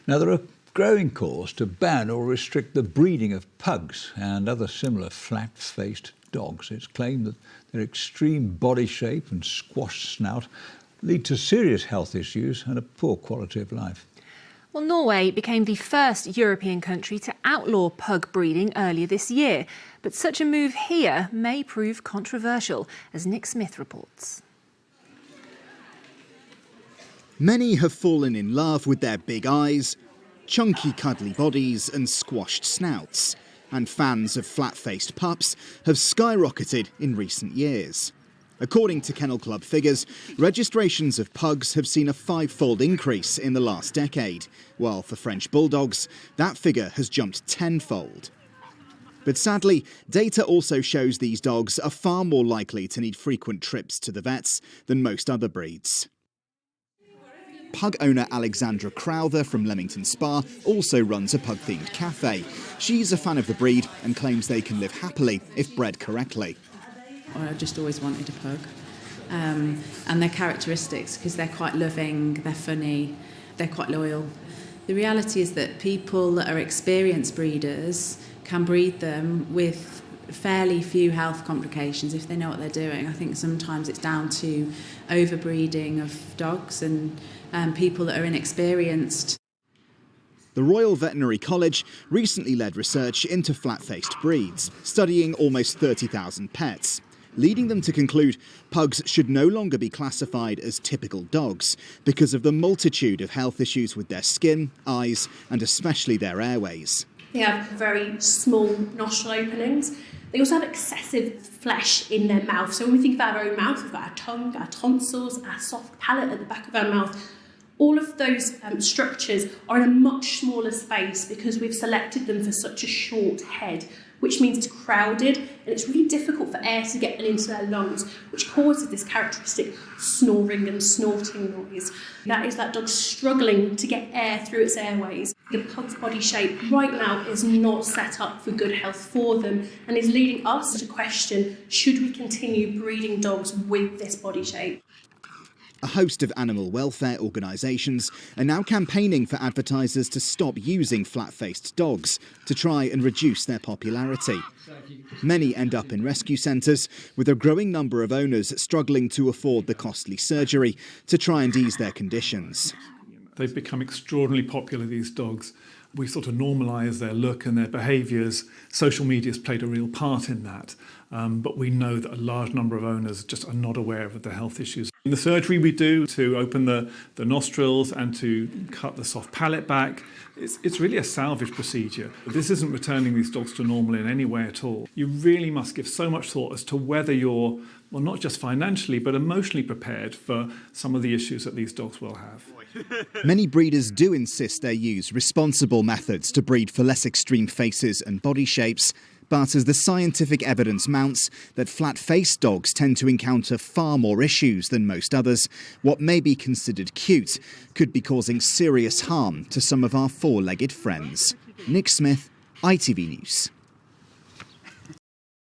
Now, there are growing calls to ban or restrict the breeding of pugs and other similar flat-faced dogs. It's claimed that their extreme body shape and squashed snout lead to serious health issues and a poor quality of life. Well, Norway became the first European country to outlaw pug breeding earlier this year. But such a move here may prove controversial, as Nick Smith reports. Many have fallen in love with their big eyes, chunky cuddly bodies and squashed snouts. And fans of flat-faced pups have skyrocketed in recent years. According to Kennel Club figures, registrations of pugs have seen a 5-fold increase in the last decade, while for French bulldogs, that figure has jumped 10-fold. But sadly, data also shows these dogs are far more likely to need frequent trips to the vets than most other breeds. Pug owner Alexandra Crowther from Leamington Spa also runs a pug-themed cafe. She's a fan of the breed and claims they can live happily if bred correctly. I just always wanted a pug. And their characteristics, because they're quite loving, they're funny, they're quite loyal. The reality is that people that are experienced breeders can breed them with fairly few health complications if they know what they're doing. I think sometimes it's down to overbreeding of dogs and people that are inexperienced. The Royal Veterinary College recently led research into flat-faced breeds, studying almost 30,000 pets, leading them to conclude pugs should no longer be classified as typical dogs because of the multitude of health issues with their skin, eyes, and especially their airways. They have very small nostril openings. They also have excessive flesh in their mouth. So when we think about our own mouth, we've got our tongue, our tonsils, our soft palate at the back of our mouth. All of those structures are in a much smaller space because we've selected them for such a short head, which means it's crowded and it's really difficult for air to get into their lungs, which causes this characteristic snoring and snorting noise. That is that dog struggling to get air through its airways. The pug's body shape right now is not set up for good health for them and is leading us to question, should we continue breeding dogs with this body shape? A host of animal welfare organisations are now campaigning for advertisers to stop using flat-faced dogs to try and reduce their popularity. Many end up in rescue centres, with a growing number of owners struggling to afford the costly surgery to try and ease their conditions. They've become extraordinarily popular, these dogs. We sort of normalise their look and their behaviours. Social media has played a real part in that. But we know that a large number of owners just are not aware of the health issues. In the surgery we do to open the nostrils and to cut the soft palate back, it's really a salvage procedure. This isn't returning these dogs to normal in any way at all. You really must give so much thought as to whether you're, well, not just financially, but emotionally prepared for some of the issues that these dogs will have. Many breeders do insist they use responsible methods to breed for less extreme faces and body shapes. But as the scientific evidence mounts that flat-faced dogs tend to encounter far more issues than most others, what may be considered cute could be causing serious harm to some of our four-legged friends. Nick Smith, ITV News.